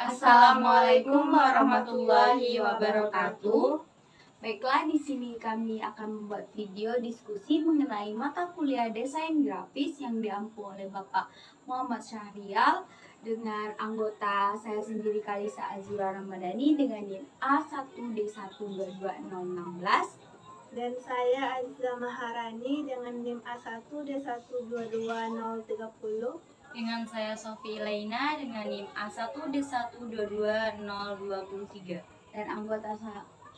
Assalamualaikum warahmatullahi wabarakatuh. Baiklah, di sini kami akan membuat video diskusi mengenai mata kuliah desain grafis yang diampu oleh Bapak Muhammad Syahrial dengan anggota saya sendiri Kalisa Azura Ramadhani dengan NIM A1D12216 dan saya Aziza Maharani dengan NIM A1D122030. Dengan saya Sofi Laina dengan NIM A1D122023.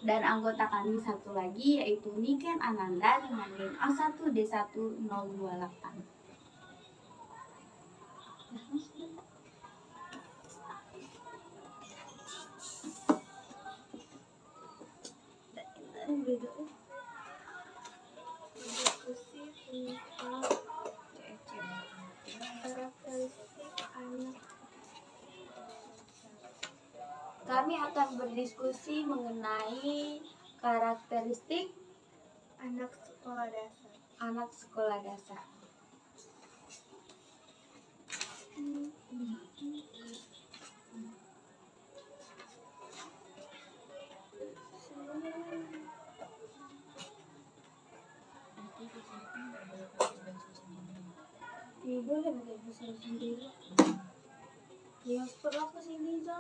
Dan anggota kami satu lagi yaitu Niken Ananda dengan NIM A1D1028. Diskusi tentang karakteristik anak. Kami akan berdiskusi mengenai karakteristik Anak sekolah dasar. anak sekolah dasar. Iya boleh pakai bisa sendiri. Ya perlu ke sini aja.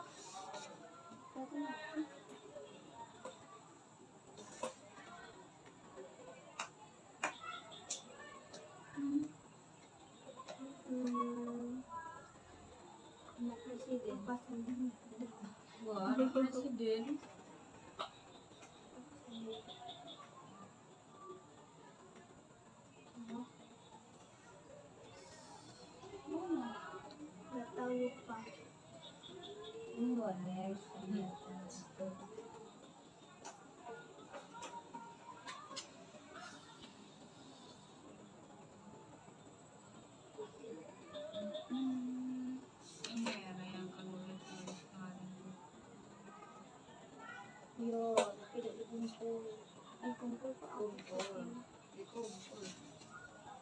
Anak presiden. Wah, anak presiden. Nggak tahu lupa. Boleh. Ini era yang keluar kemarin. Yo, tidak dikumpul. Dikumpul kok aku. Dikumpul.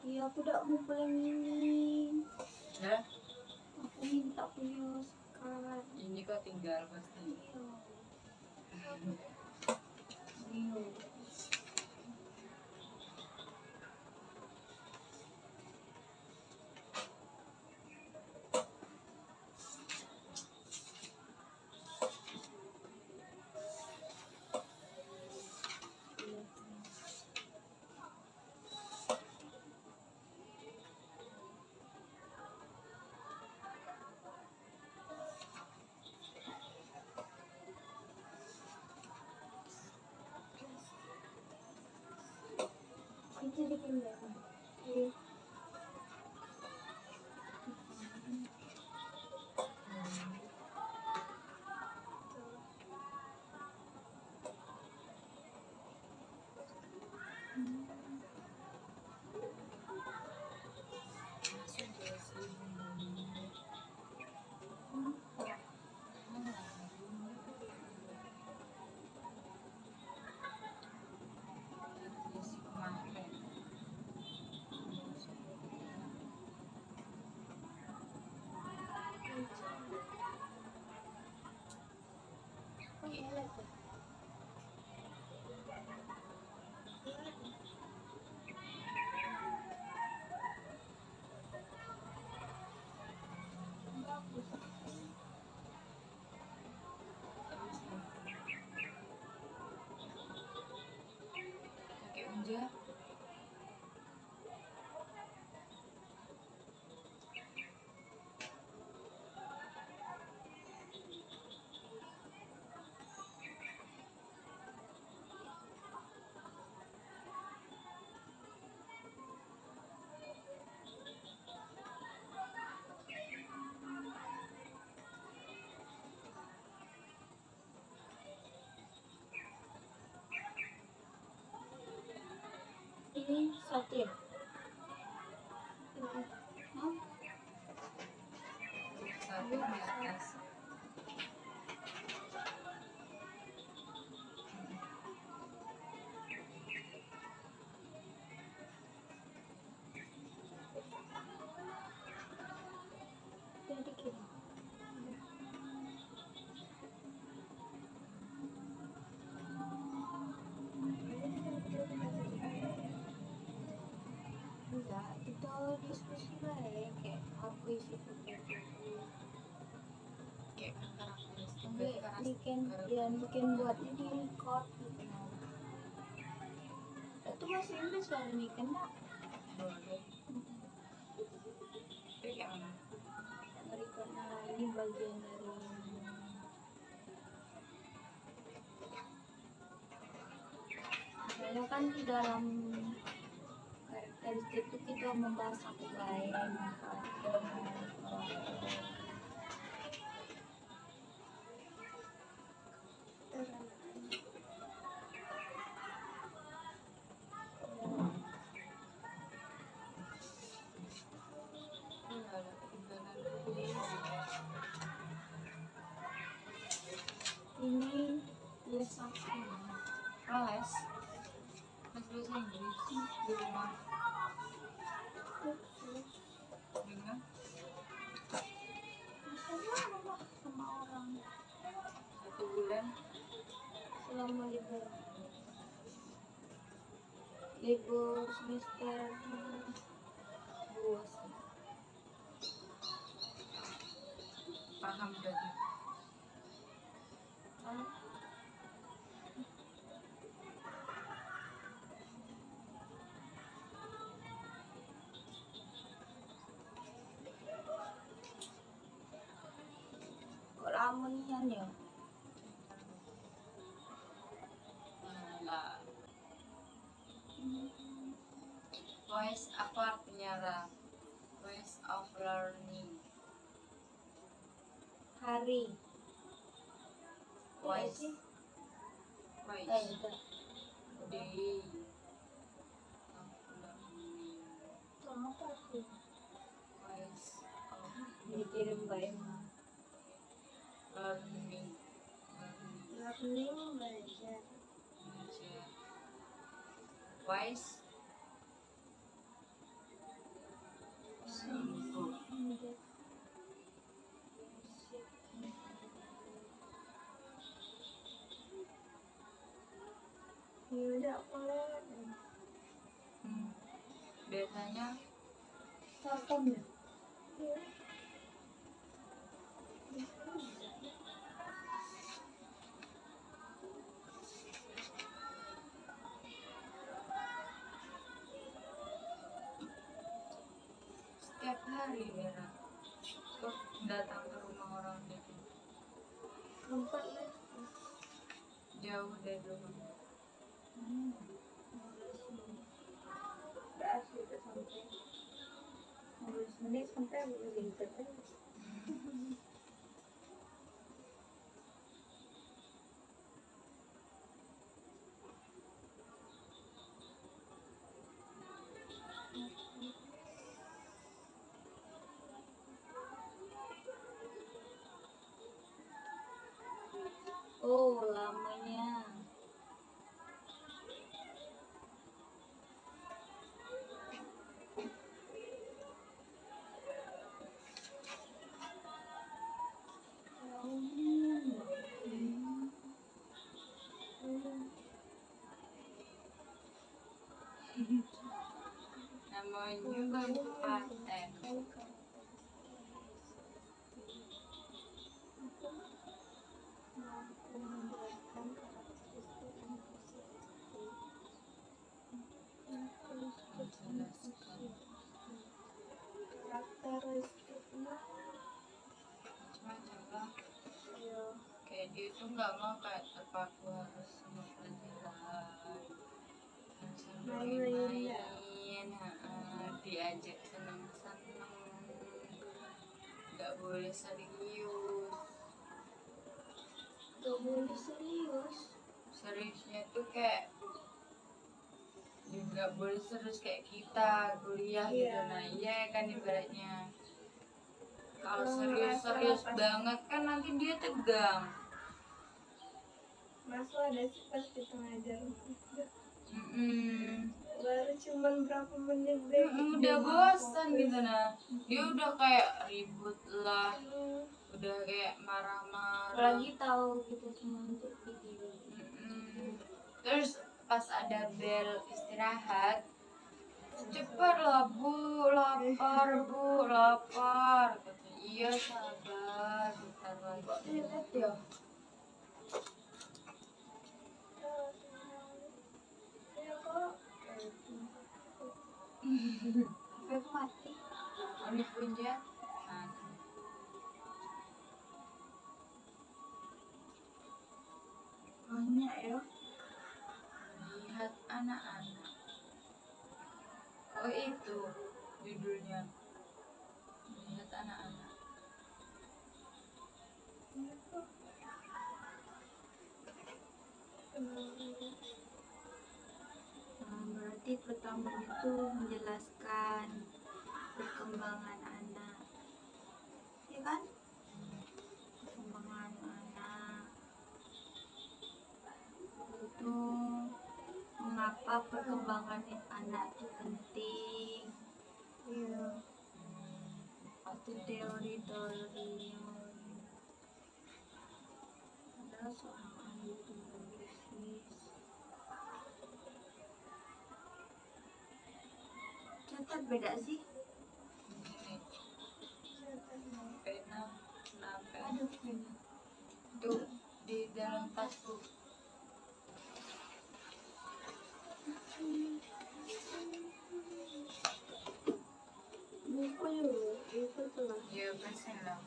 Iya, aku tidak kumpul yang ini. Ya, Aku minta punya sekarang. ini kok tinggal pasti. Iya. Itu bikin berapa? Iya. Pakai unja. Ini satu ya? Satu di atas. Jadi gini. bikin buat ini record gitu. Itu bahasa Inggris kalau bikin nak Boleh. Itu kayak mana? record. Nah ini bagian dari misalnya kan di dalam karakteristik itu kita membahas apply, Enggak ada ketinggalan dulu. ini les apa? Les bahasa Inggris di rumah dengan Misalnya apa sama orang 1 bulan. selama libur semester 2 sih. Paham berarti. Ah, kok lama nian ya? Lah. Voice apa artinya Ra? Voice of learning. Hari. Voice. Itu. Voice. Day. Of learning. Sama apa sih? Voice of Dikirim Mbak Emma. learning. Learning belajar. Belajar. Voice. Sungguh. Ya udah boleh. Biasanya Telkom ya? Iya. setiap hari Vera tuh datang ke rumah orang itu Tempat les. jauh dari rumah. Udah asli udah sampai 15 menit sampai begitu kan. Oh lamanya. Namanya juga paten. Karakteristiknya Macam-macam lah. ya Kayak dia tuh nggak mau kayak terpaku harus sama pelajaran, harus main-main, diajak seneng-seneng, nggak boleh serius. gak boleh serius. Seriusnya tuh kayak juga boleh serius kayak kita kuliah gitu. Iya. Nah iya kan ibaratnya kalau Kalau serius-serius ngerasa banget kan nanti dia tegang. Masuk ada sih pas kita ngajar Mm-mm. baru cuman berapa menit deh Udah bosan gitu nah, dia udah kayak ribut lah, udah kayak marah-marah. apalagi tahu kita cuma untuk video. Terus pas ada bel istirahat, cepet lah bu, lapar bu, lapar. Kata, iya sabar, bentar lagi. Lihat ya anak-anak. Oh itu judulnya, melihat anak-anak. Berarti pertama itu menjelaskan perkembangan anak, ya kan? Perkembangan anak itu mengapa perkembangan anak itu penting. Iya. Itu teori-teori yang ada seorang ahli biologis. Catat beda sih. Ini pena, kenapa? Aduh, benar. Tuh di dalam tas tuh. Buku juga, buku tuh lah. Ya pesen lah.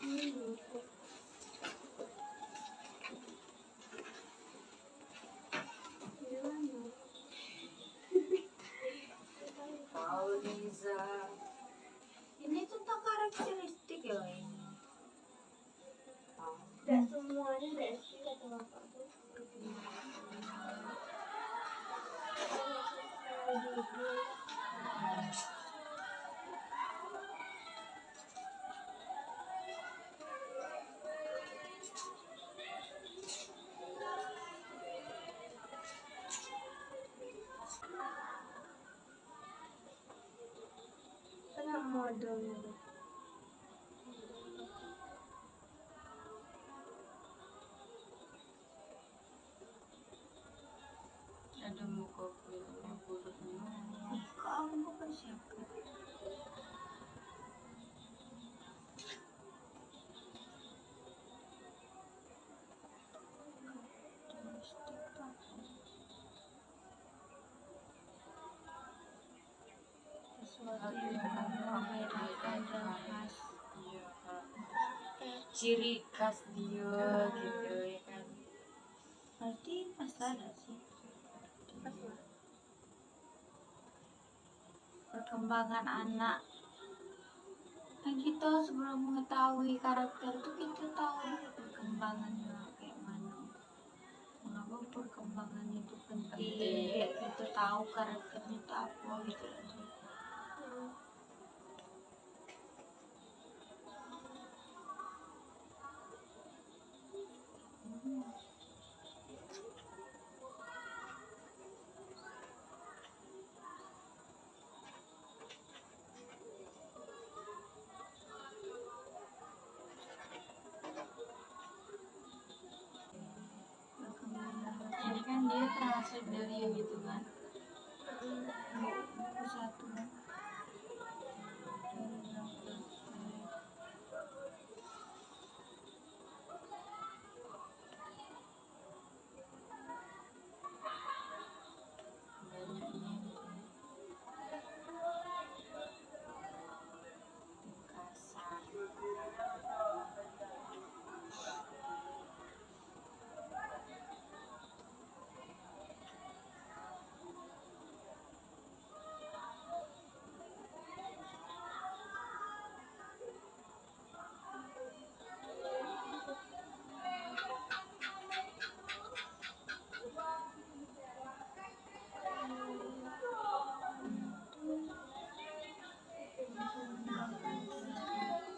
Ini buku. Gimana? Pauliza. Ini tentang karakteristik ya ini. Tidak semuanya deh sih kata bapak tuh. Kena modelnya deh. Ada muka filmnya buruknya. Kamu bukan siapa? Sesuatu yang membedakan dan khas. Iya, ciri khas dia gitu ya kan. Berarti masalah sih. Perkembangan anak. Kan kita sebelum mengetahui karakter itu kita tahu dulu perkembangannya kayak mana. Mengapa perkembangan itu penting? Biar kita tahu karakternya itu apa gitu. Ini kan dia termasuk dari yang gitu kan. Buku satu. Banyaknya kasar.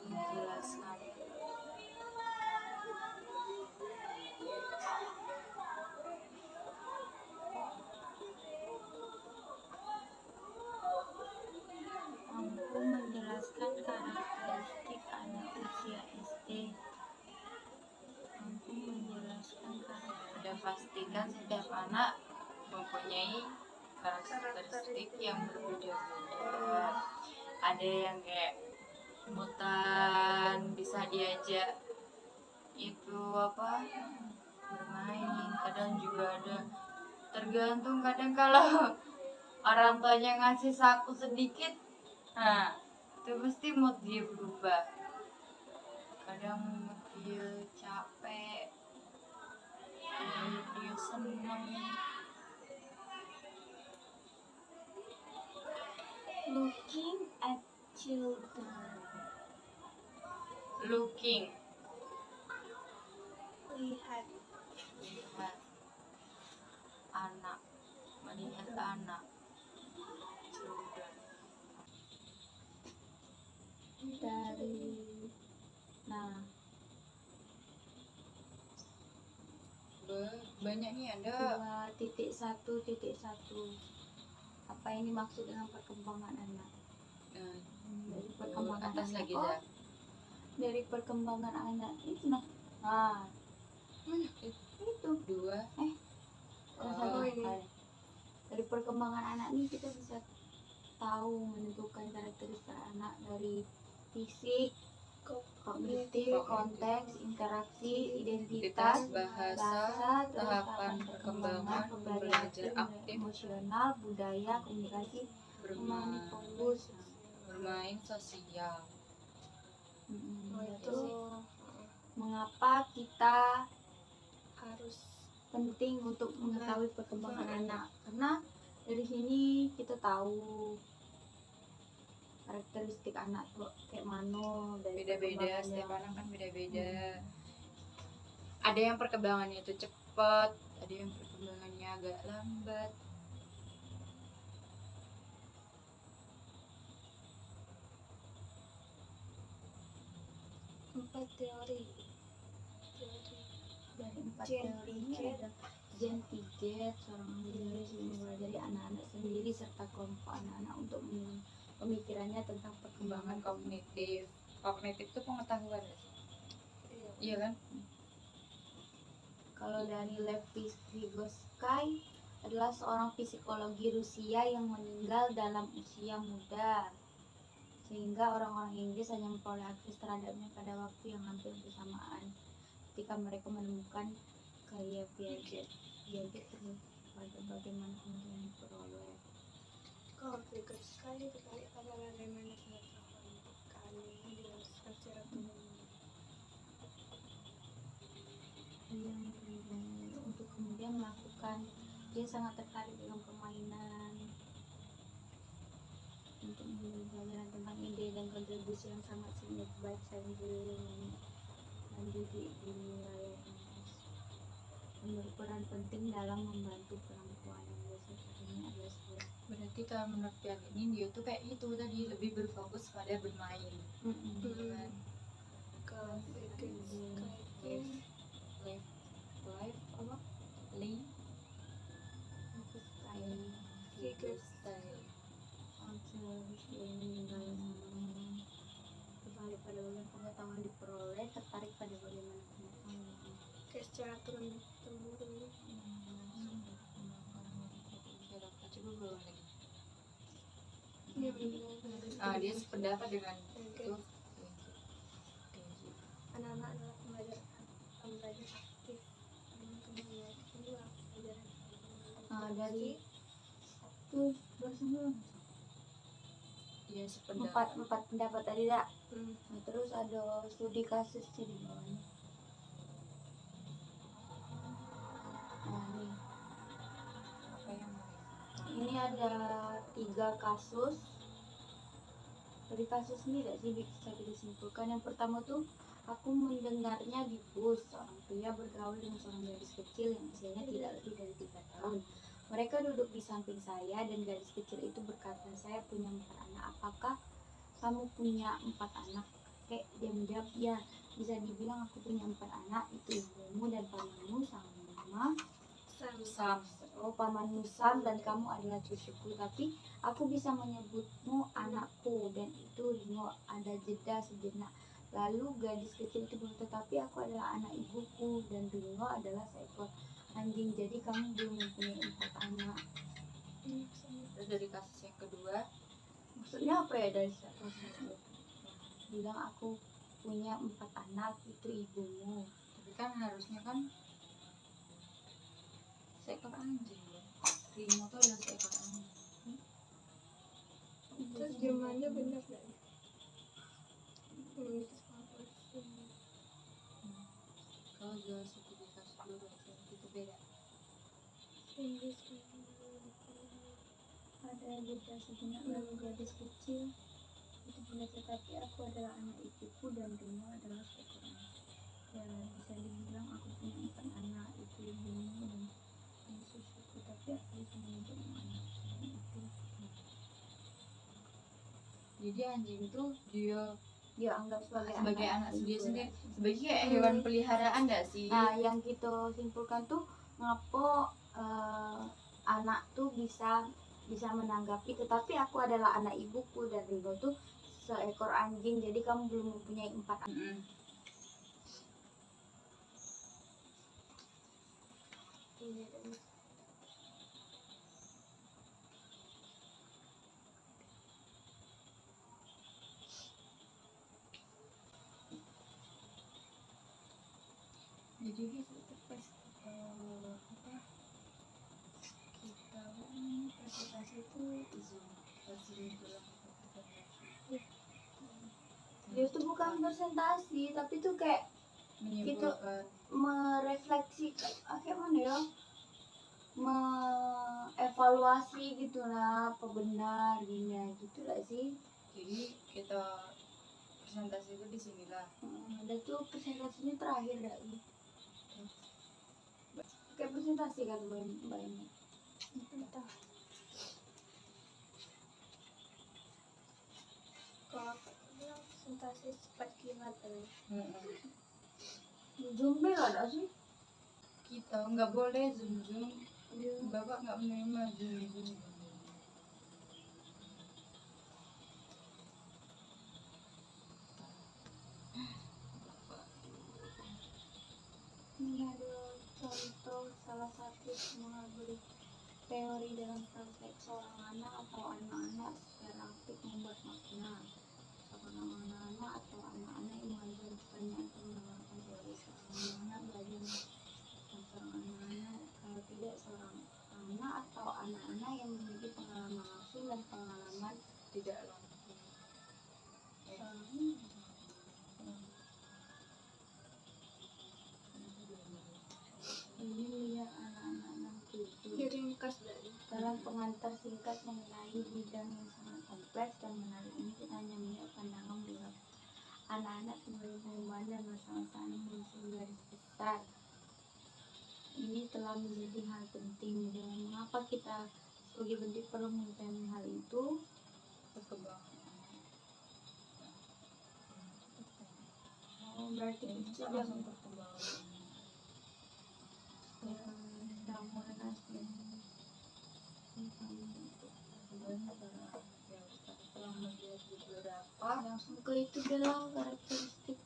Menjelaskan. Mampu menjelaskan karakteristik anak usia SD. Mampu menjelaskan karakteristik. Udah pastikan setiap anak mempunyai karakteristik yang berbeda-beda. Ada yang kayak mutan, bisa diajak itu apa bermain, kadang juga ada tergantung, kadang kalau orang tuanya ngasih saku sedikit, nah itu pasti mood dia berubah. Kadang mood dia capek, kadang mood dia seneng. Looking at children. Looking. Lihat. Lihat. Anak. Melihat anak. Children. Dari nah Banyak nih ada. 2.1.1. Apa ini maksud dengan perkembangan anak? Nah, Dari perkembangan atas anak. lagi Oh, Za. dari perkembangan anak itu nah. Nah, Mana? itu. 2. Satu ini. kali. Dari perkembangan anak ini kita bisa tahu menentukan karakteristik anak dari fisik, kognitif, konteks, interaksi, identitas, bahasa, terus tahapan perkembangan, belajar aktif, emosional, budaya, komunikasi, bermain, fokus. bermain sosial. Itu mengapa kita Harus penting untuk mengetahui perkembangan anak, karena dari sini kita tahu karakteristik anak tuh kayak mana dari Beda-beda, perkembangannya. setiap anak kan beda-beda. Ada yang perkembangannya itu cepat, ada yang perkembangannya agak lambat. empat teori. Dari 4 Gen teori ini Piaget. ada Gen Piaget, seorang ahli yang mempelajari anak-anak sendiri serta kelompok anak-anak untuk pemikirannya tentang perkembangan Perkembangan kognitif. Kognitif itu pengetahuan nggak sih? Iya kan? Kalau dari Lev Vygotsky adalah seorang psikologi Rusia yang meninggal dalam usia muda, sehingga orang-orang Inggris hanya memperoleh akses terhadapnya pada waktu yang hampir bersamaan ketika mereka menemukan karya Piaget. Piaget terus bagaimana kemudian diperoleh. Kalau berikut sekali terkait pada bagaimana pengetahuan keanehan dengan secara umum. Yang untuk kemudian melakukan, dia sangat tertarik dengan permainan untuk mengambil pelajaran tentang ide dan kontribusi yang sangat signifikan baik sains dan didik di wilayah Inggris, dan berperan penting dalam membantu perempuan yang biasa ini adalah sebuah. Berarti kalau menurut Piaget ini dia tuh kayak itu tadi lebih berfokus pada bermain. Kan? Kalau berikut sekali Life apa? Life Style. Tertarik pada bagaimana pengetahuan diperoleh, tertarik pada bagaimana pengetahuan. kayak secara turun temurun. Coba belum lagi. Iya benar. Dia sependapat dengan Oke. itu. Anak-anak adalah pembelajar aktif. Kemudian kedua pelajaran. Dari tuh bersama Iya sependapat. empat pendapat tadi tak. Hmm. Nah, terus ada studi kasus sih di bawahnya. Nah, Apa yang ini ada 3 kasus. Dari kasus ini tidak sih bisa disimpulkan. Yang pertama tuh, aku mendengarnya di bus, seorang pria bergaul dengan seorang gadis kecil yang usianya tidak lebih dari 3 tahun. Mereka duduk di samping saya dan gadis kecil itu berkata, saya punya 4 anak. Apakah kamu punya 4 anak? Kayak dia menjawab, ya, bisa dibilang aku punya 4 anak. Itu ibumu dan pamanmu sama Sam. pamanmu Sam dan kamu adalah cucuku, tapi aku bisa menyebutmu anakku. Dan itu Ringo. Ada jeda sejenak. Lalu gadis kecil itu berkata, tapi aku adalah anak ibuku dan Ringo adalah seekor anjing. Jadi kamu belum mempunyai 4 anak. Terus dari kasus yang kedua, Maksudnya apa ya dari kasus itu? Bilang aku punya 4 anak, itu ibumu. tapi kan harusnya kan seekor anjing. Ringo tuh adalah seekor anjing. Terjemahannya benar nggak? Kalau jelas itu di kasus dulu itu beda. Inggris Ada jeda sejenak lalu gadis kecil itu bilang, tetapi aku adalah anak ibuku dan Rino adalah seekor anak. Ya bisa dibilang aku punya 4 anak, itu ibumu dan susuku, tapi aku bisa menyebutmu anak. Selain itu Jadi anjing tuh dia anggap sebagai anak dia juga. sendiri, sebagai kayak hewan peliharaan nggak sih? Nah, yang kita simpulkan tuh ngapo anak tuh bisa menanggapi, tetapi aku adalah anak ibuku dan Ringo tuh seekor anjing, jadi kamu belum mempunyai 4 anak. Mm-mm. ini dan Jadi kita pas apa kita presentasi itu Zoom pulang Dia tuh bukan presentasi, tapi tuh kayak menyimpulkan merefleksi kayak mana ya, mengevaluasi gitu lah, apa benar gini gitu lah sih. jadi kita presentasi itu di sinilah. Dan tuh presentasinya terakhir lagi, kayak presentasi kan banyak. entah kalau aku bilang presentasi cepat kilat Zoom bel ada sih. Kita nggak boleh zoom, Dia bapak nggak menerima zoom. ini ada contoh salah satu mengalami teori dalam praktek seorang anak atau anak-anak secara aktif membuat makna. Seorang anak-anak atau anak-anak yang mengajar pertanyaan atau menawarkan teori. Seorang anak belajar tentang seorang anak-anak, kalau tidak seorang anak atau anak-anak yang memiliki pengalaman langsung dan pengalaman Tidak langsung. Ini melihat anak-anak nanti itu diringkas dari dalam pengantar singkat mengenai bidang yang sangat kompleks dan menarik ini, kita hanya melihat pandangan beliau anak-anak sebagai pengembangan dan masalah-masalah yang garis besar. Ini telah menjadi hal penting. Dan mengapa kita sebagai pendidik perlu mengetahui hal itu? Perkembangan Berarti dan itu langsung perkembangan sedang mengenaskan setelah melihat beberapa langsung ke itu adalah karakteristik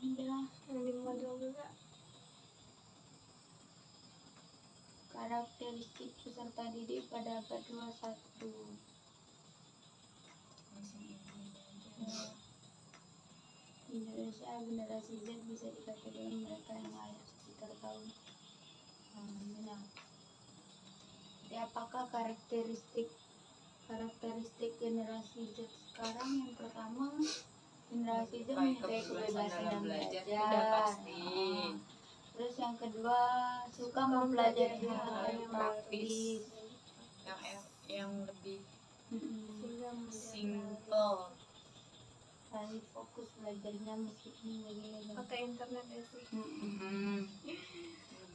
adalah yang di modul juga karakteristik peserta didik pada abad 21. Indonesia generasi Z bisa dikategorikan mereka yang lahir sekitar tahun Jadi apakah karakteristik generasi Z sekarang? Yang pertama, generasi Z menyukai kebebasan dalam belajar. udah pasti. Terus yang kedua, suka mempelajari hal-hal yang praktis. yang lebih sehingga mudah simple. Kali fokus belajarnya meskipun begini. pakai internet ya sih.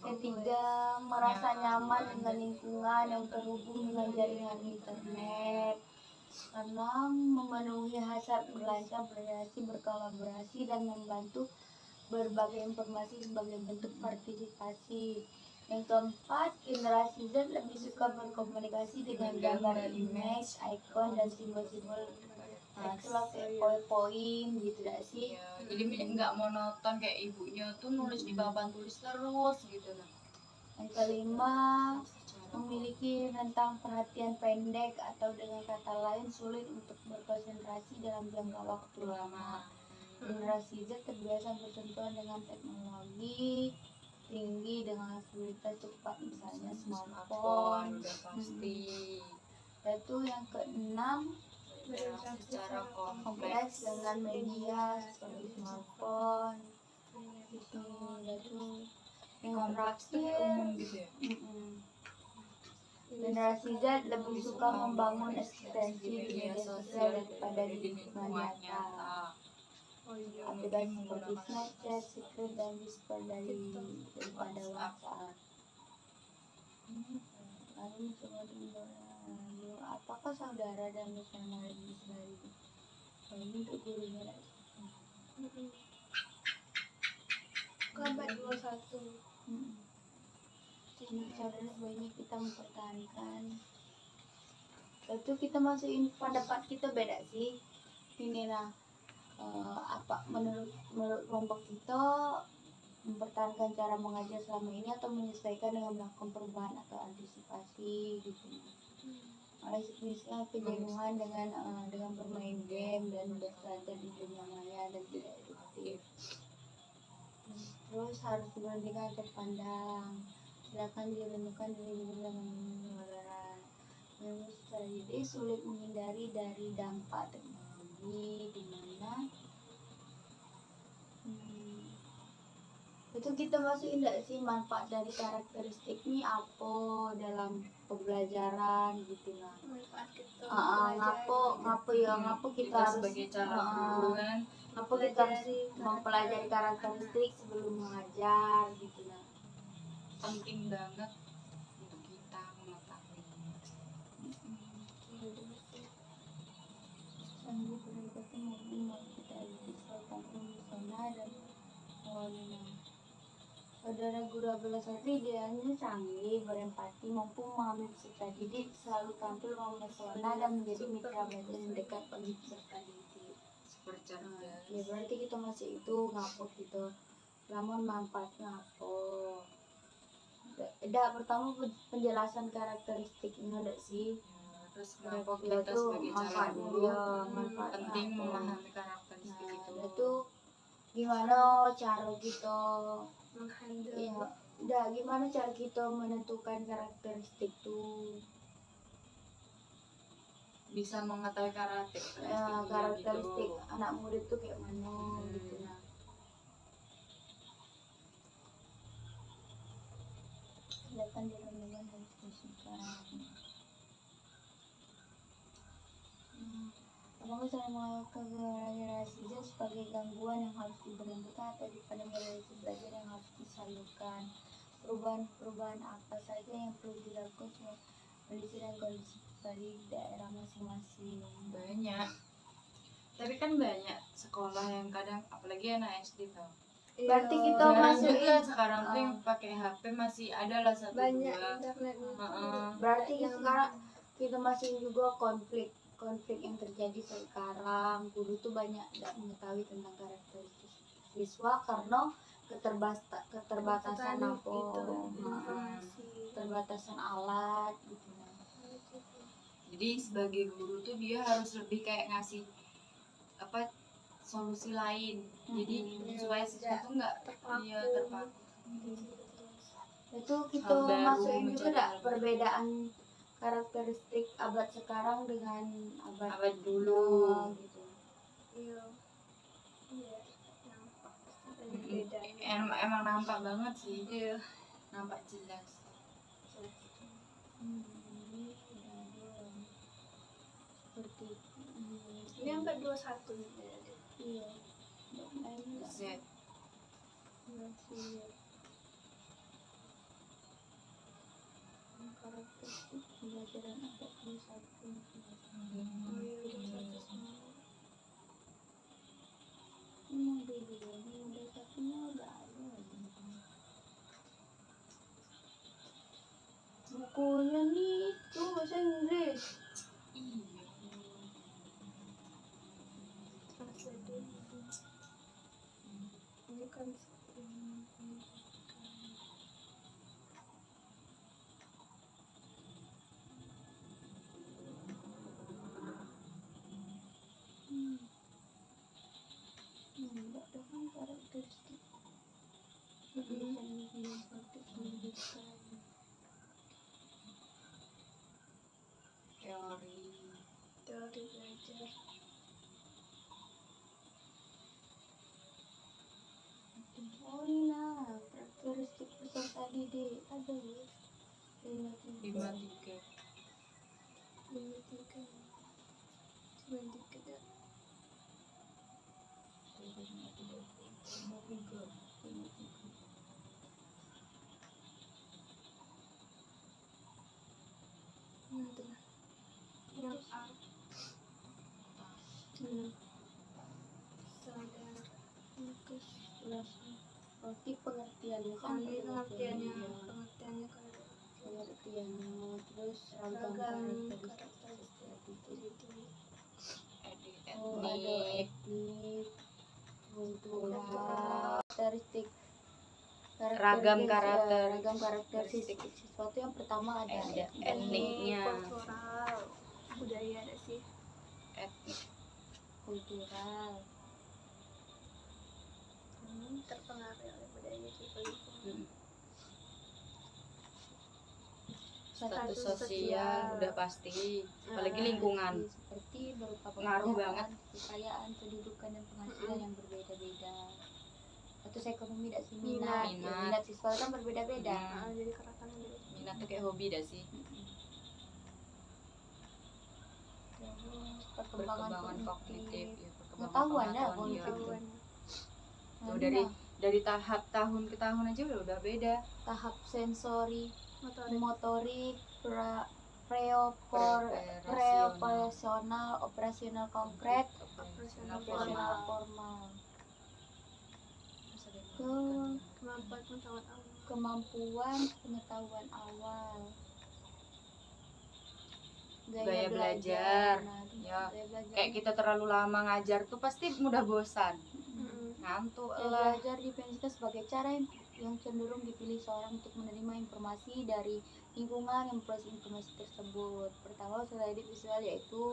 Ketiga, merasa nyaman dengan lingkungan yang terhubung dengan jaringan internet karena memenuhi hasrat belajar, berkreasi, berkolaborasi, dan membantu berbagai informasi sebagai bentuk partisipasi. Yang keempat, generasi Z lebih suka berkomunikasi dengan gambar, image, icon, dan simbol-simbol. Nah, itulah kayak poin-poin gitu gak sih? Ya, jadi nggak monoton kayak ibunya tuh nulis di papan tulis terus gitu nah. Yang kelima, memiliki rentang perhatian pendek atau dengan kata lain sulit untuk berkonsentrasi dalam jangka waktu lama. Generasi Z terbiasa bersentuhan dengan teknologi tinggi dengan fasilitas cepat, misalnya smartphone. Udah pasti. Yaitu yang keenam, Berinteraksi secara kompleks kompleks dengan media seperti smartphone. Itu yaitu yang kompleks tuh terakhir, umum gitu ya. Generasi Z lebih suka membangun eksistensi di media sosial daripada di lingkungan nyata. Oh iya. Aplikasi seperti Snapchat, Secret, dan Whisper daripada WhatsApp. Lalu mencoba lalu apakah saudara dan bersama lebih sekali? Ini untuk gurunya lah. Abad 21. Saudara sebaiknya kita mempertahankan. Lalu kita masukin pendapat kita beda sih. Ini lah apa menurut kelompok kita mempertahankan cara mengajar selama ini atau menyesuaikan dengan melakukan perubahan atau antisipasi gitu. Oleh misalnya kejenuhan dengan bermain game dan berselancar di dunia maya dan tidak eduktif. Terus harus diberhentikan terpandang. Silakan direnungkan diri dengan mengelola. Menurut secara ide sulit menghindari dari dampak teknologi di mana itu kita masih indah sih manfaat dari karakteristik ini apa dalam pembelajaran gitu lah. Manfaat kita ngapa kita harus sebagai calon guru kan ngapa kita harus mempelajari karakteristik sebelum mengajar gitu lah. penting banget untuk kita mengetahui. Sanggup berdekatan maupun kita disesuaikan pesona dan warna. Saudara guru adalah satu idealnya canggih, berempati, mampu memahami peserta didik, selalu tampil memesona dan menjadi mitra belajar yang dekat bagi peserta didik. Cerdas. Ya berarti kita masih itu ngapa gitu, namun manfaatnya apa? Pertama penjelasan karakteristiknya ada sih. Terus kenapa kita sebagai calon guru penting memahami karakteristik itu. Itu gimana cara kita menghandle gimana cara kita menentukan karakteristik itu, bisa mengetahui karakteristik gitu. anak murid tuh kayak mana gitu nah. Kelihatan di renungan dan diskusikan. Apakah cara ke generasi Z sebagai gangguan yang harus diberhentikan atau pada generasi belajar yang harus disalurkan? Perubahan apa saja yang perlu dilakukan supaya kondisi dan kondisi dari daerah masing-masing? Banyak. Tapi kan banyak sekolah yang kadang apalagi anak SD tau. Berarti kita Jarang masukin juga sekarang tuh yang pakai HP masih ada lah satu banyak dua. internet Berarti sekarang kita masih juga konflik yang terjadi sekarang. Guru tuh banyak tidak mengetahui tentang karakteristik siswa karena keterbatasan apa keterbatasan alat gitu. Jadi sebagai guru tuh dia harus lebih kayak ngasih apa solusi lain. Jadi supaya siswa tuh nggak terpaku. Itu kita masukin juga enggak perbedaan karakteristik abad sekarang dengan abad dulu gitu. Iya nampak beda. Emang nampak banget sih. Iya. Nampak jelas. Seperti Ini abad 21 iya. Z. Karakteristik pembelajaran abad 21. Ini udah satunya udah ada. Bukunya nih tuh bahasa Inggris. Ini kan Enggak ada kan karakteristik. Praktik pendidikan. teori belajar. Oh ini lah karakteristik peserta didik ada ya. lima tiga 53. lima tiga cuma tiga dah. Nah, itu lah. Yang A. Sadar Lukas Rasa. Roti pengertiannya Oh, kan ini pengertiannya pengertiannya terus ragam ragam karakteristik karakteristik oh ada etnik kultural karakteristik Ragam karakter. ragam karakteristik sesuatu yang pertama ada Ada etnik, etniknya. kultural budaya ada sih Etnik. kultural terpengaruh oleh budaya juga lingkungan. Status Status sosial sosial. udah pasti, apalagi lingkungan. seperti berupa Pengaruh pekerjaan, banget. kekayaan, kedudukan dan penghasilan yang berbeda-beda. Status ekonomi dan sih minat. Minat. Ya, minat siswa kan berbeda-beda. Jadi keragaman dari Minat tuh kayak hobi dah sih. Terus Perkembangan kognitif, ya, pengetahuan dah, pengetahuan, iya. pengetahuan Tuh, dari tahap tahun ke tahun aja udah beda. tahap sensori, motorik motorik, preoperasional, operasional konkret, operasional operasional formal. formal, Kemampuan pengetahuan awal. kemampuan pengetahuan awal, Gaya belajar. Nah, Ya, gaya belajar. Kayak kita terlalu lama ngajar tuh pasti mudah bosan, ngantuk Gaya lah. belajar didefinisikan sebagai cara yang cenderung dipilih seorang untuk menerima informasi dari lingkungan yang memproses informasi tersebut. Pertama, setelah didik visual yaitu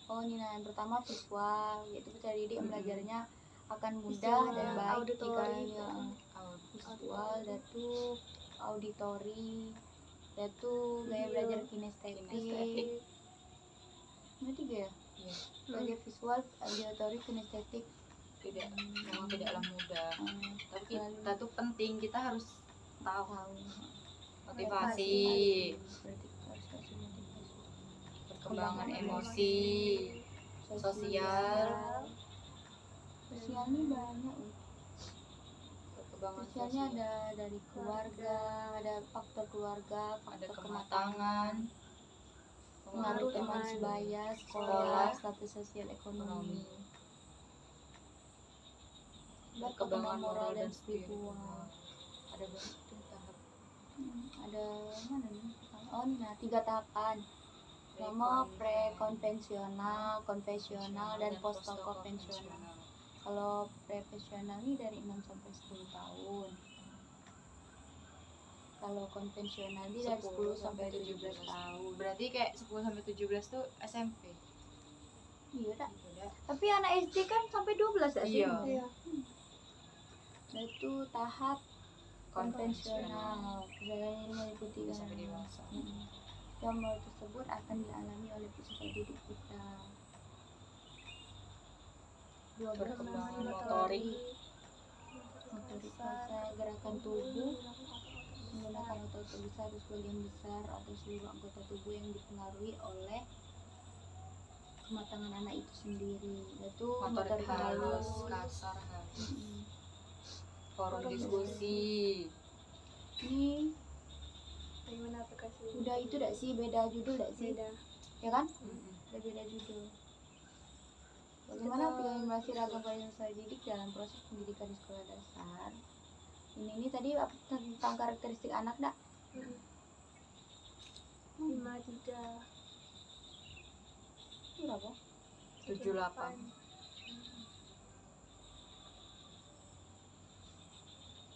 yang pertama visual, yaitu peserta didik yang belajarnya akan mudah Visual, dan baik jika auditori, visual, yaitu auditori, yaitu gaya Video. belajar kinestetik. Ini tiga ya? Iya. Belajar visual, auditori, kinestetik. Memang tidaklah mudah. Tapi kita tuh penting, kita harus tahu motivasi, perkembangan emosi, sosial, sosialnya banyak loh. perkembangan Sosialnya sosial, ada dari keluarga, ada faktor keluarga, ada faktor kematangan, pengaruh teman teman, sebaya, sekolah, sekolah, status sosial ekonomi, perkembangan moral dan spiritual. Ada banyak tuh tahap. Ada mana nih? Oh, nah 3 tahapan. Pertama pre-konvensional, konvensional, dan post-konvensional. Kalau pre-konvensional ini dari 6 sampai 10 tahun. Kalau konvensional ini dari 10 sampai 17 tahun. Berarti kayak 10 sampai 17 tuh SMP. Iya tak? Udah. Tapi anak SD kan sampai 12 tak sih? Iya. Itu tahap konvensional. Misalnya ini meliputi Sampai dewasa. Gambar tersebut akan dialami oleh peserta didik kita. Perkembangan motorik rasa, gerakan tubuh menggunakan otot besar atau sebagian besar atau seluruh anggota tubuh yang dipengaruhi oleh kematangan anak itu sendiri, yaitu Motorik halus, halus. kasar halus. Forum diskusi. Ini bagaimana aplikasi udah itu dak sih, beda judul dak sih? beda Ya kan? Udah beda judul. Bagaimana aplikasi ragam variasi didik dalam proses pendidikan di sekolah dasar? Ini tadi tentang karakteristik anak dak? 53 Berapa? 78.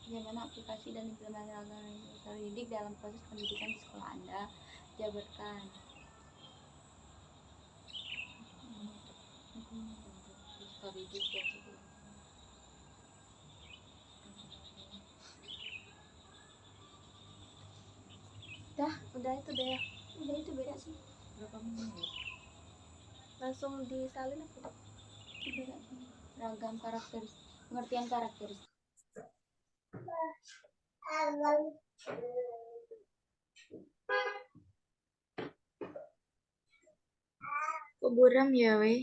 Bagaimana aplikasi dan implementasi ragam variasi didik dalam proses pendidikan di sekolah Anda? Jabarkan. Tadi juga. udah itu deh Udah itu beda sih. Berapa menit? langsung disalin apa Itu beda sih. Ragam karakteristik, pengertian karakteristik. Kok buram ya, weh?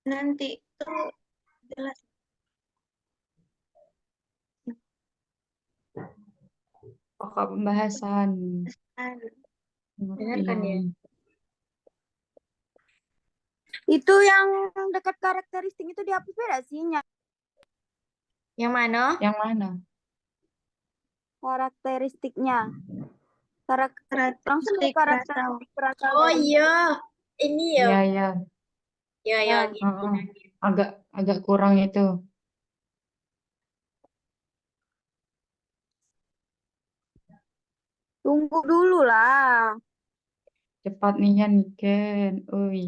Nanti tuh jelas. Pokok pembahasan. Dengarkan ya. Pengertian. Itu yang dekat karakteristik itu dihapus beda sih Yang mana? Yang mana? karakteristiknya. Langsung dari Karakteristik karakteristik berasal Oh dari iya, ini ya. Iya, iya. Ya, Ya. gitu. Heeh. Agak kurang itu. Tunggu dulu lah. Cepat nih ya, Niken. Ui.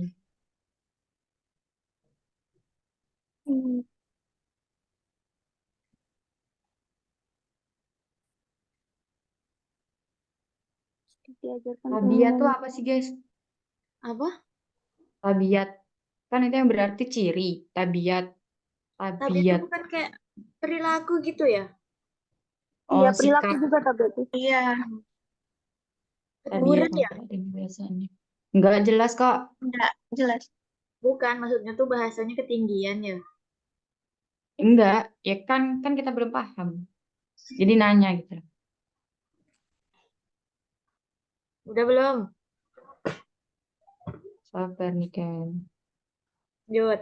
Diajarkan Tabiat tuh umum. apa sih, guys? Apa? Tabiat. Kan itu yang berarti ciri. Tabiat. Tapi itu Tabiat. bukan kayak perilaku gitu ya? Iya, Oh, perilaku sikap. juga tapi itu. Iya, Tabiat Buram ya? apa dan biasanya. Enggak jelas kok. enggak jelas. Bukan, maksudnya tuh bahasanya ketinggian ya. Enggak. Ya kan kita belum paham. Jadi nanya gitu. Udah belum? Sabar, Niken. Jod.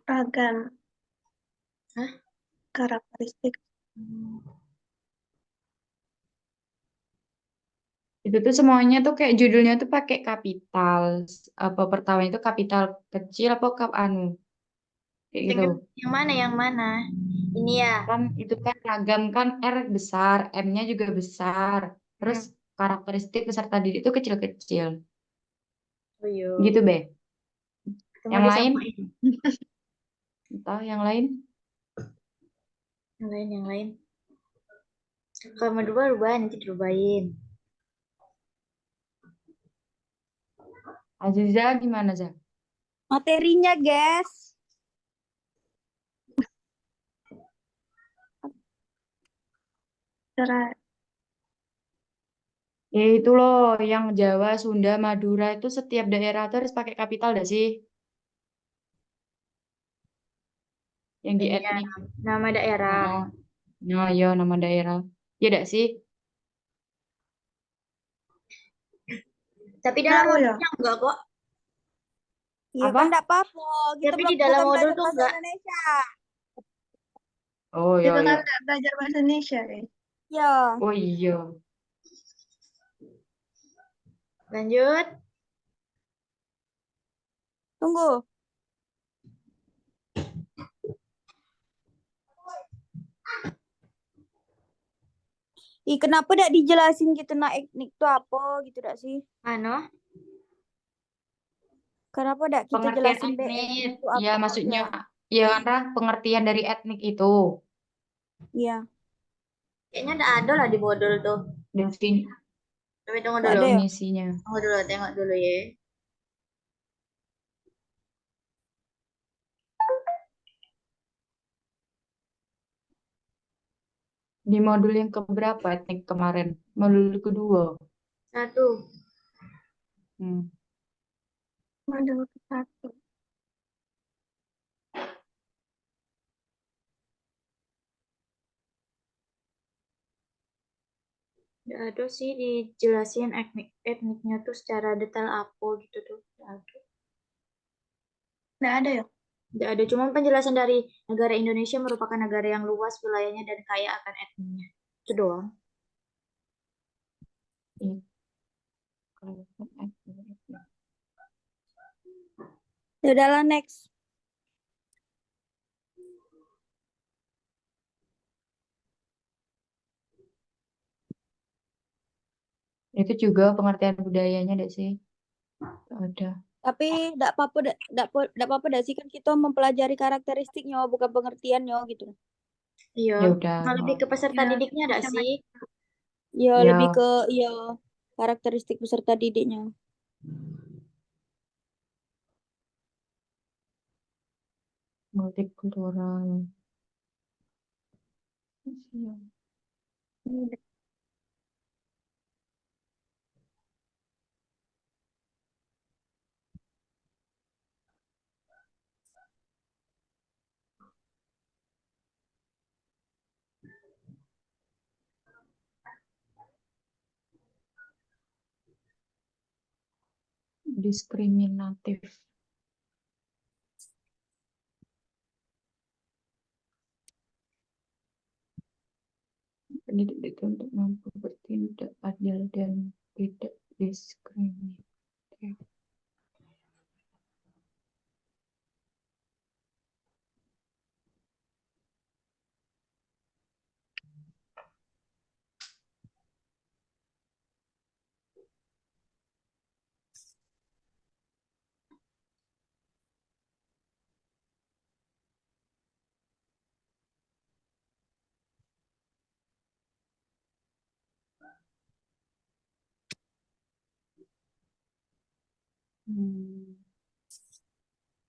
Ragam Hah? karakteristik. Itu tuh semuanya tuh kayak judulnya tuh pakai kapital. Apa pertama itu kapital kecil apa anu. Kayak gitu. Yang mana? Yang mana? Ini ya. Kan itu kan ragam kan R besar, M-nya juga besar. Terus Hmm. karakteristik peserta didik itu kecil-kecil. Oh iya. Gitu, Be. Cuma Yang lain? disamain. Entah yang lain? Yang lain. Kalau mau rubah nanti dirubahin. Aziza gimana, Za? Materinya, guys. Cara Ya itu loh, yang Jawa, Sunda, Madura itu setiap daerah tuh harus pakai kapital dah sih? Yang di Ini ya, etnik. nama daerah. Oh, nah, ya nama daerah. Ya dak sih? Tapi dalam tahu ya. modulnya enggak kok. Iya Apa? kan enggak apa-apa. Kita Tapi di dalam bukan modul belajar tuh bahasa enggak. Indonesia. Oh, Itu ya, kan ya. nggak belajar bahasa Indonesia ya. Ya. Oh iya. Lanjut. Tunggu. Kenapa tidak dijelasin gitu nak etnik itu apa gitu dak sih? Mana? Kenapa tidak kita Pengertian jelasin deh etnik. etnik itu Ya, apa? maksudnya, Ya. ya kan, pengertian dari etnik itu. Iya. Kayaknya enggak ada lah di modul tuh. Defin Tapi tunggu Nggak dulu. ada ya? definisinya. Tunggu dulu, tengok dulu ya. Di modul yang keberapa etnik kemarin? Modul kedua. Satu. Hmm. Modul satu. Enggak ada sih dijelasin etniknya tuh secara detail apa gitu tuh. Nggak ada. Nggak ada ya. Nggak ada, cuma penjelasan dari negara Indonesia merupakan negara yang luas wilayahnya dan kaya akan etniknya. Itu doang. Iya. Ya udahlah next. Itu juga pengertian budayanya deh sih. Ada. Tapi tidak apa-apa dah sih kan kita mempelajari karakteristiknya bukan pengertiannya gitu. Iya. Ya udah. Nah, lebih ke peserta Ya, didiknya ada sama. sih. Ya Ya, lebih ke ya karakteristik peserta didiknya. multikultural. Diskriminatif. Pendidik dituntut mampu bertindak adil dan tidak diskriminatif.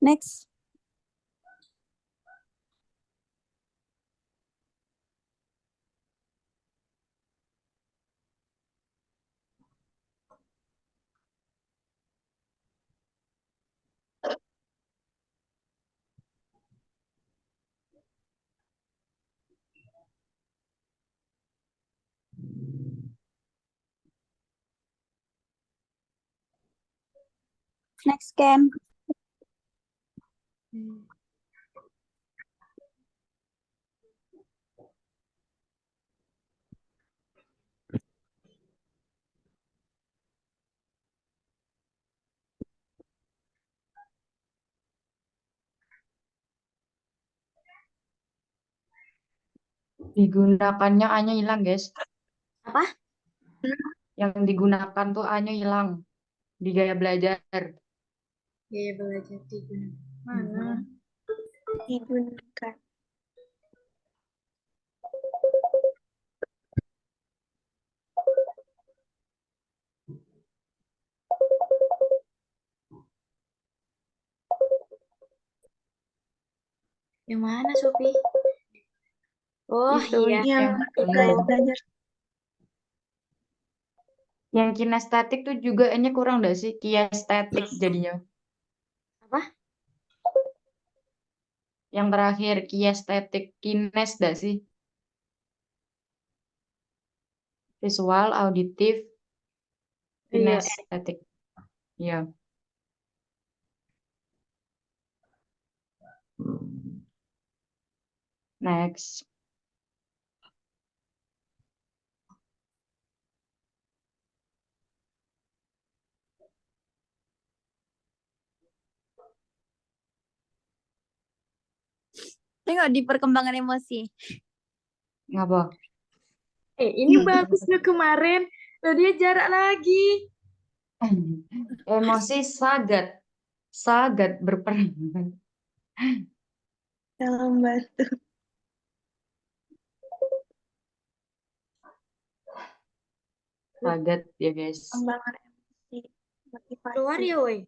Next. Next, Ken. Digunakannya A-nya hilang, guys. Apa? Yang digunakan tuh A-nya hilang di gaya belajar. Gaya belajar digunakan. Mana? Digunakan. Yang mana, Sopi? Oh Itu iya. Yang gaya belajar. yang kinestetik tuh juga N-nya kurang nggak sih? Kiestetik jadinya. Apa? Yang terakhir kiestetik, kines nggak sih? Visual, auditif, Iya. kinestetik. Ya. Next. Tengok di perkembangan emosi. Ngapa? Ini bagus loh kemarin. Loh dia jarak lagi. Emosi sangat berperan. Dalam batu. Sangat ya guys. Perkembangan emosi. Keluar Motivasi. ya, woi.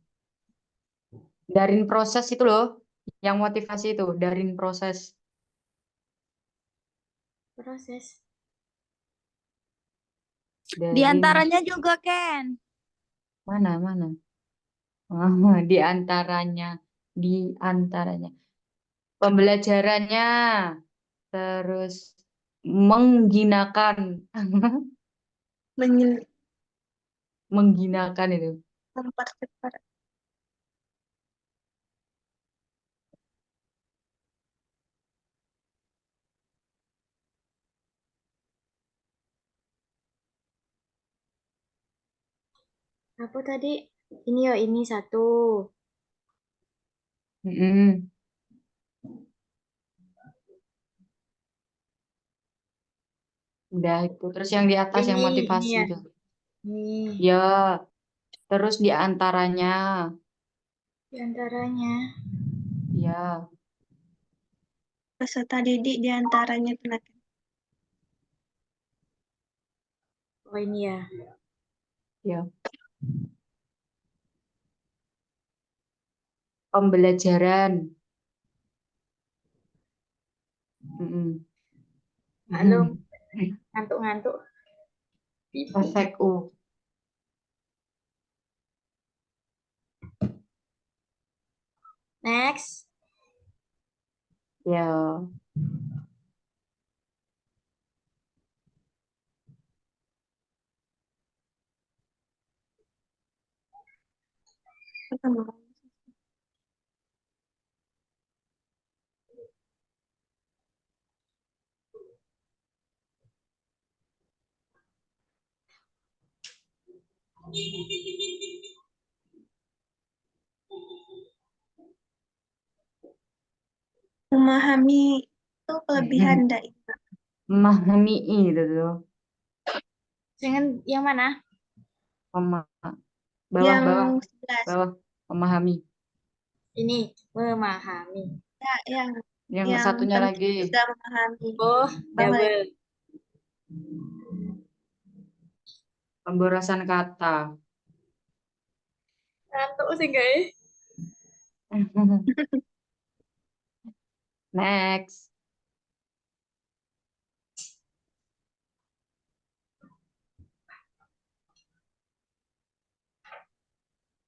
Darin proses itu loh, yang motivasi itu darin proses. Proses. Di Darin antaranya juga, Ken. mana? Di antaranya pembelajarannya, terus mengginakan, Menyel- mengginakan itu. Mempercepat. Apa tadi? Ini ya, ini satu. Mm-mm. Udah itu. Terus yang di atas yang Ini motivasi ya. itu. Nih, Ya, terus di antaranya, di antaranya. ya, Peserta didik diantaranya tenaga. Oh ini ya. ya, pembelajaran. Mm-mm. Maklum, ngantuk-ngantuk. Perfect U. Next. Ya. Memahami itu kelebihan dari Memahami itu tuh. Dengan yang mana? Mema- Bawah, yang bawah, 11. bawah. Memahami. Ini memahami. Ya, Yang yang satunya penting lagi. juga memahami. Oh, Bawah double. Pemborosan kata. Ngantuk sih guys. Next.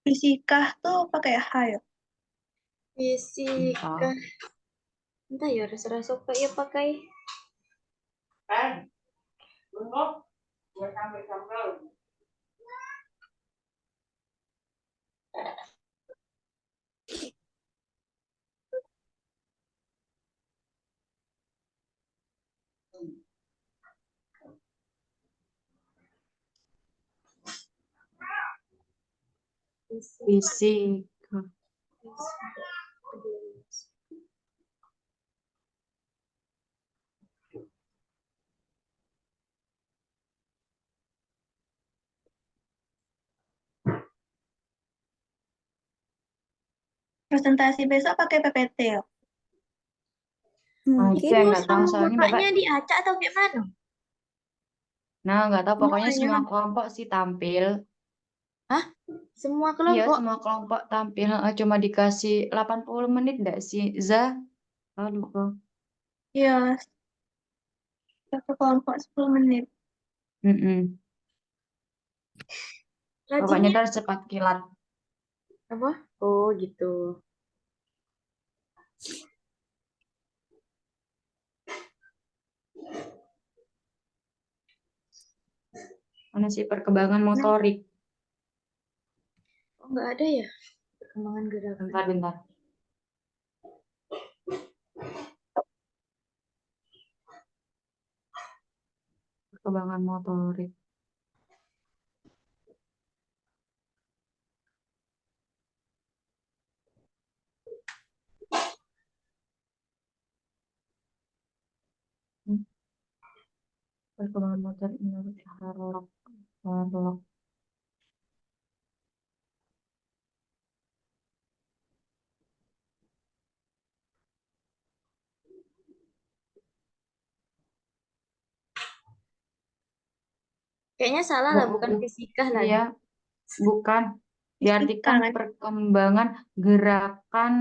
fisika tuh pakai H ya. Fisika. Entah. Entah ya, rasa-rasa suka ya pakai. Fisika. Presentasi besok pakai PPT ya. Nah, itu Mungkin yang mau nggak tahu sama soalnya bapaknya Bapak. diacak atau gimana? Nah, nggak tahu pokoknya Semuanya. semua kelompok sih tampil. Hah? Semua Iya, kelompok? semua kelompok tampil. Cuma dikasih 80 menit enggak sih, Za? Oh, lupa. Iya, satu kelompok 10 menit. Mm-mm. Pokoknya Rajinnya harus cepat kilat. apa? Oh gitu. Mana sih perkembangan motorik? Oh nggak ada ya perkembangan gerakan. Bentar, bentar. Perkembangan motorik. Hmm, Perkembangan motorik menurut Harlock. Harlock. Kayaknya salah lah, bukan fisika lagi. Iya, bukan. Diartikan Fisika, kan? perkembangan gerakan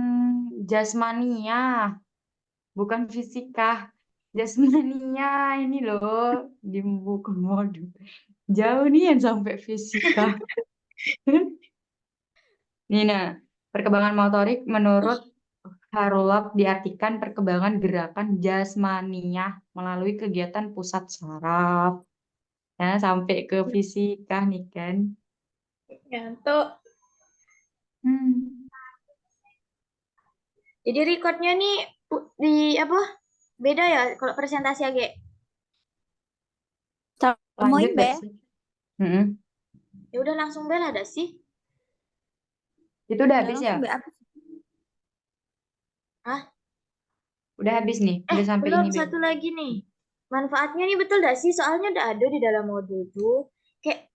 jasmania, bukan fisika. Jasmania ini loh di buku modul. Jauh nih yang sampai fisika. Nina, perkembangan motorik menurut Harlock diartikan perkembangan gerakan jasmania melalui kegiatan pusat saraf. Ya, sampai ke fisika nih kan. Ngantuk. Hmm. Jadi recordnya nih di apa? Beda ya kalau presentasi agak. Mau Lanjut be? gak sih? Mm-mm. Ya udah langsung bel ada sih. Itu udah Ya habis ya? langsung be apa? Hah? Udah habis nih, udah sampai Belum ini, Beb. satu lagi nih. Manfaatnya nih betul gak sih? Soalnya udah ada di dalam modul tuh. Kayak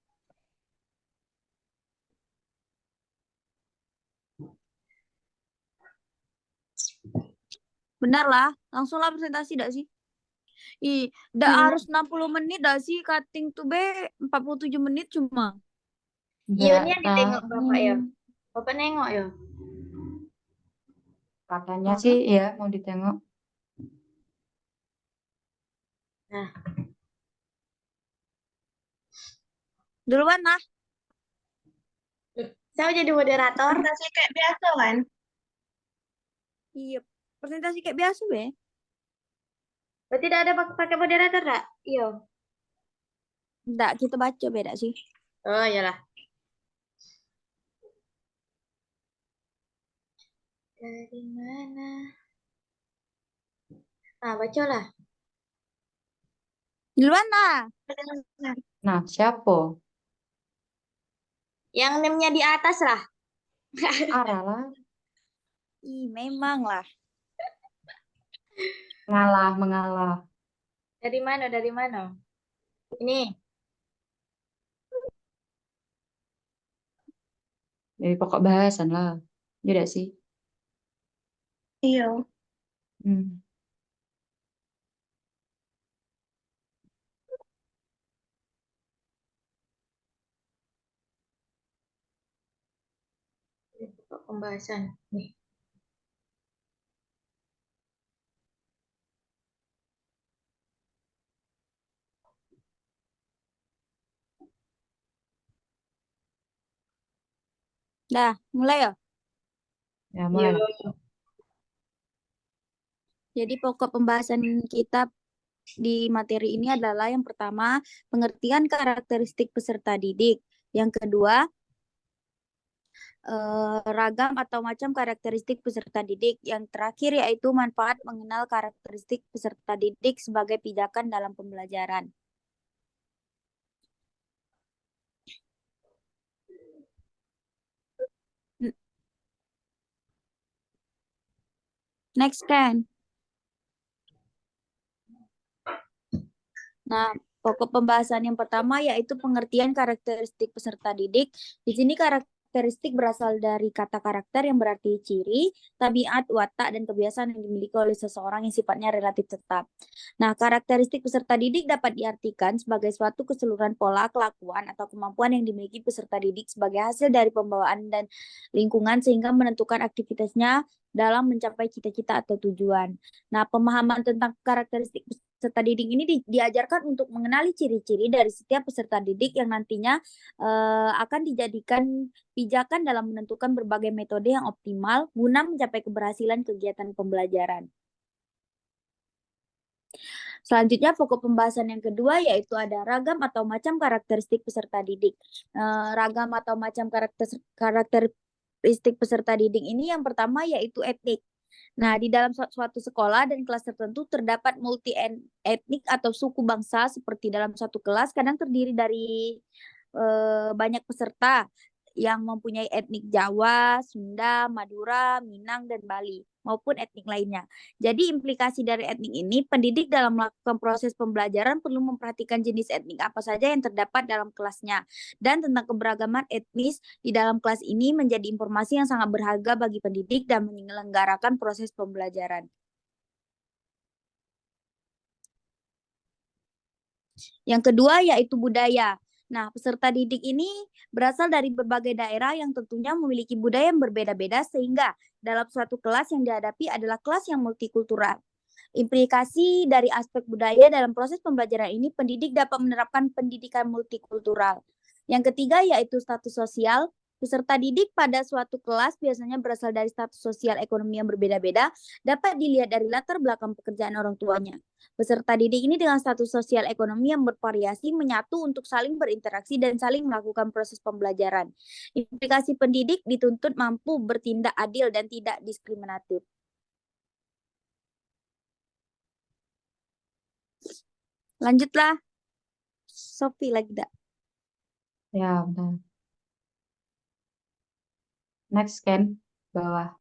Benar lah, langsung lah presentasi dak sih? Ih, dak harus 60 menit dak sih cutting tuh be 47 menit cuma. iya Nggak nih yang ditengok tahu. bapak ya. Bapak nengok ya. Katanya Hah? sih ya mau ditengok. Nah, Duluan lah. saya jadi moderator. Presentasi kayak biasa kan? Iya, presentasi kayak biasa be. Berarti tidak ada pakai moderator enggak? Iya. Nggak kita baca beda sih. Oh, iyalah. Dari mana? Nah, bacalah. Duluan lah. Nah, siapa? Yang name-nya di atas lah. Arah lah. Ih, memang lah. Mengalah. Dari mana? Dari mana? Ini. Dari pokok bahasan lah. Tidak sih? Iya. Hmm. Pembahasan. Nih. Dah, mulai ya. Ya, mulai. Jadi pokok pembahasan kita di materi ini adalah yang pertama, pengertian karakteristik peserta didik. Yang kedua, ragam atau macam karakteristik peserta didik. Yang terakhir yaitu manfaat mengenal karakteristik peserta didik sebagai pijakan dalam pembelajaran. Next kan. Nah, pokok pembahasan yang pertama yaitu pengertian karakteristik peserta didik. Di sini karakteristik berasal dari kata karakter yang berarti ciri, tabiat, watak, dan kebiasaan yang dimiliki oleh seseorang yang sifatnya relatif tetap. Nah, karakteristik peserta didik dapat diartikan sebagai suatu keseluruhan pola kelakuan atau kemampuan yang dimiliki peserta didik sebagai hasil dari pembawaan dan lingkungan sehingga menentukan aktivitasnya dalam mencapai cita-cita atau tujuan. Nah, pemahaman tentang karakteristik peserta didik ini diajarkan untuk mengenali ciri-ciri dari setiap peserta didik yang nantinya akan dijadikan pijakan dalam menentukan berbagai metode yang optimal guna mencapai keberhasilan kegiatan pembelajaran. Selanjutnya pokok pembahasan yang kedua yaitu ada ragam atau macam karakteristik peserta didik. Ragam atau macam karakteristik peserta didik ini yang pertama yaitu etnik. Nah, di dalam suatu sekolah dan kelas tertentu terdapat multi etnik atau suku bangsa seperti dalam satu kelas kadang terdiri dari banyak peserta yang mempunyai etnik Jawa, Sunda, Madura, Minang, dan Bali maupun etnik lainnya. Jadi implikasi dari etnik ini, pendidik dalam melakukan proses pembelajaran perlu memperhatikan jenis etnik apa saja yang terdapat dalam kelasnya. Dan tentang keberagaman etnis di dalam kelas ini menjadi informasi yang sangat berharga bagi pendidik dan menyelenggarakan proses pembelajaran. Yang kedua yaitu budaya. Nah, peserta didik ini berasal dari berbagai daerah yang tentunya memiliki budaya yang berbeda-beda sehingga dalam suatu kelas yang dihadapi adalah kelas yang multikultural. Implikasi dari aspek budaya dalam proses pembelajaran ini, pendidik dapat menerapkan pendidikan multikultural. Yang ketiga yaitu status sosial. Peserta didik pada suatu kelas biasanya berasal dari status sosial ekonomi yang berbeda-beda, dapat dilihat dari latar belakang pekerjaan orang tuanya. Peserta didik ini dengan status sosial ekonomi yang bervariasi menyatu untuk saling berinteraksi dan saling melakukan proses pembelajaran. Implikasi pendidik dituntut mampu bertindak adil dan tidak diskriminatif. Lanjutlah. Sophie lagi dah. Ya, benar. Next kan, bawah.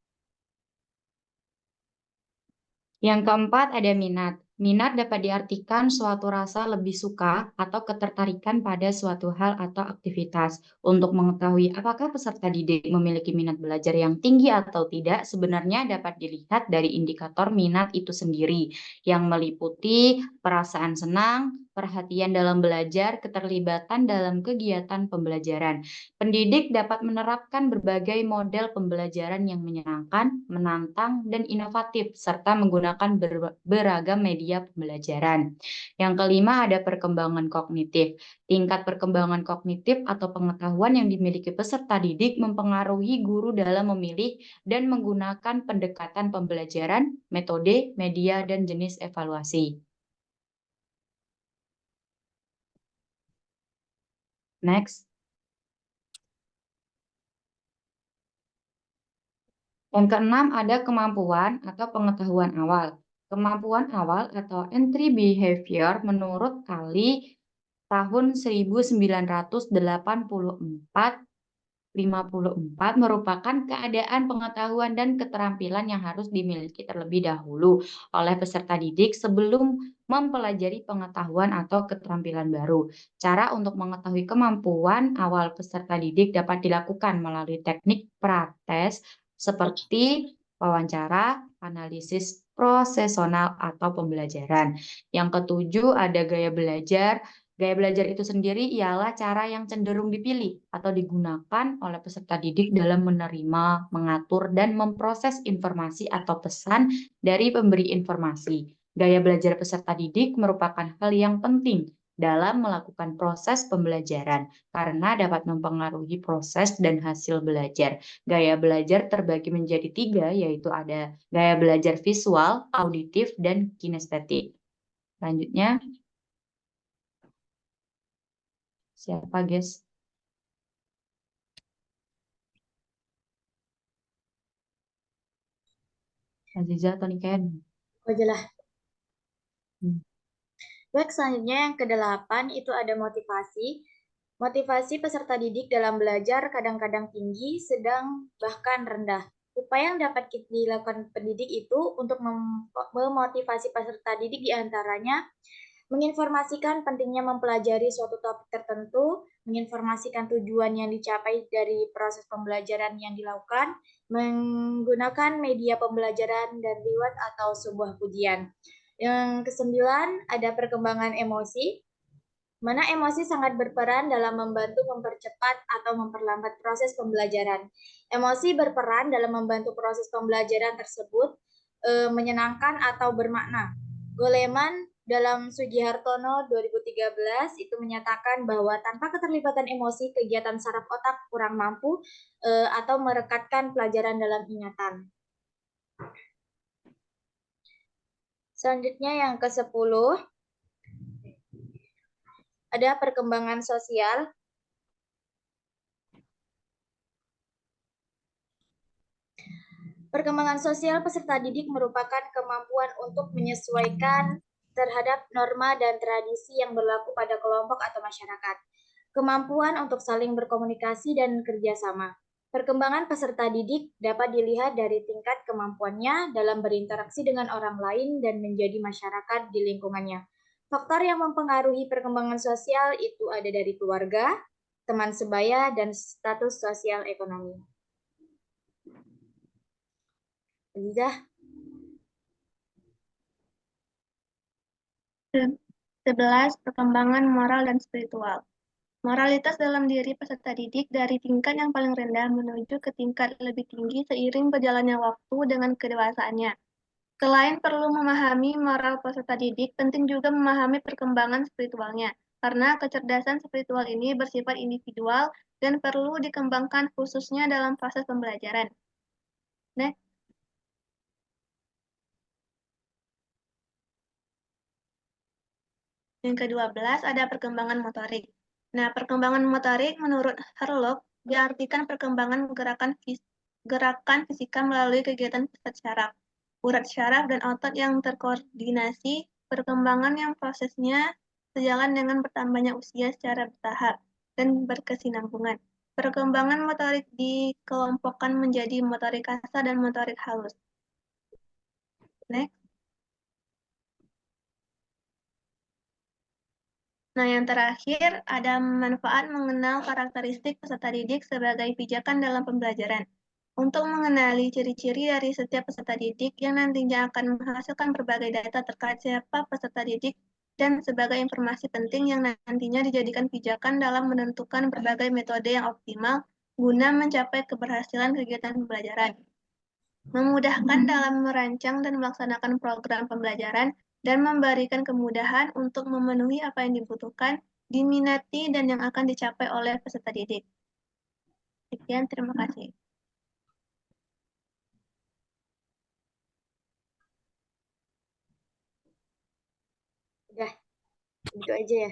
Yang keempat ada minat. Minat dapat diartikan suatu rasa lebih suka atau ketertarikan pada suatu hal atau aktivitas. Untuk mengetahui apakah peserta didik memiliki minat belajar yang tinggi atau tidak, sebenarnya dapat dilihat dari indikator minat itu sendiri, yang meliputi perasaan senang, perhatian dalam belajar, keterlibatan dalam kegiatan pembelajaran. Pendidik dapat menerapkan berbagai model pembelajaran yang menyenangkan, menantang, dan inovatif, serta menggunakan beragam media pembelajaran. Yang kelima ada perkembangan kognitif. Tingkat perkembangan kognitif atau pengetahuan yang dimiliki peserta didik mempengaruhi guru dalam memilih dan menggunakan pendekatan pembelajaran, metode, media, dan jenis evaluasi. Next. Yang keenam ada kemampuan atau pengetahuan awal. Kemampuan awal atau entry behavior menurut Kali tahun 1984 merupakan keadaan pengetahuan dan keterampilan yang harus dimiliki terlebih dahulu oleh peserta didik sebelum mempelajari pengetahuan atau keterampilan baru. Cara untuk mengetahui kemampuan awal peserta didik dapat dilakukan melalui teknik praktes seperti wawancara, analisis prosesional, atau pembelajaran. Yang ketujuh ada gaya belajar. Gaya belajar itu sendiri ialah cara yang cenderung dipilih atau digunakan oleh peserta didik dalam menerima, mengatur, dan memproses informasi atau pesan dari pemberi informasi. Gaya belajar peserta didik merupakan hal yang penting dalam melakukan proses pembelajaran karena dapat mempengaruhi proses dan hasil belajar. Gaya belajar terbagi menjadi 3, yaitu ada gaya belajar visual, auditif, dan kinestetik. Selanjutnya, siapa, guys? Aziza atau Niken? Aja lah. Hmm. Baik, selanjutnya yang ke-8 itu ada motivasi. Motivasi peserta didik dalam belajar kadang-kadang tinggi, sedang bahkan rendah. Upaya yang dapat dilakukan pendidik itu untuk memotivasi peserta didik diantaranya menginformasikan pentingnya mempelajari suatu topik tertentu, menginformasikan tujuan yang dicapai dari proses pembelajaran yang dilakukan, menggunakan media pembelajaran dan reward atau sebuah pujian. Yang ke-9 ada perkembangan emosi, mana emosi sangat berperan dalam membantu mempercepat atau memperlambat proses pembelajaran. Emosi berperan dalam membantu proses pembelajaran tersebut menyenangkan atau bermakna. Goleman dalam Sugihartono 2013 itu menyatakan bahwa tanpa keterlibatan emosi, kegiatan saraf otak kurang mampu atau merekatkan pelajaran dalam ingatan. Selanjutnya yang ke-10 ada perkembangan sosial. Perkembangan sosial peserta didik merupakan kemampuan untuk menyesuaikan terhadap norma dan tradisi yang berlaku pada kelompok atau masyarakat. Kemampuan untuk saling berkomunikasi dan kerjasama. Perkembangan peserta didik dapat dilihat dari tingkat kemampuannya dalam berinteraksi dengan orang lain dan menjadi masyarakat di lingkungannya. Faktor yang mempengaruhi perkembangan sosial itu ada dari keluarga, teman sebaya, dan status sosial ekonomi. Aziza. 11. Perkembangan moral dan spiritual. Moralitas dalam diri peserta didik dari tingkat yang paling rendah menuju ke tingkat lebih tinggi seiring berjalannya waktu dengan kedewasaannya. Selain perlu memahami moral peserta didik, penting juga memahami perkembangan spiritualnya, karena kecerdasan spiritual ini bersifat individual dan perlu dikembangkan khususnya dalam proses pembelajaran. Next. Yang ke-12 ada perkembangan motorik. Nah, perkembangan motorik menurut Herlock diartikan perkembangan gerakan fisika melalui kegiatan pusat syaraf, urat syaraf, dan otot yang terkoordinasi, perkembangan yang prosesnya sejalan dengan bertambahnya usia secara bertahap dan berkesinambungan. Perkembangan motorik dikelompokkan menjadi motorik kasar dan motorik halus. Next. Nah, yang terakhir ada manfaat mengenal karakteristik peserta didik sebagai pijakan dalam pembelajaran. Untuk mengenali ciri-ciri dari setiap peserta didik yang nantinya akan menghasilkan berbagai data terkait siapa peserta didik dan sebagai informasi penting yang nantinya dijadikan pijakan dalam menentukan berbagai metode yang optimal guna mencapai keberhasilan kegiatan pembelajaran. Memudahkan dalam merancang dan melaksanakan program pembelajaran dan memberikan kemudahan untuk memenuhi apa yang dibutuhkan, diminati, dan yang akan dicapai oleh peserta didik. Sekian, terima kasih. Udah, gitu aja ya.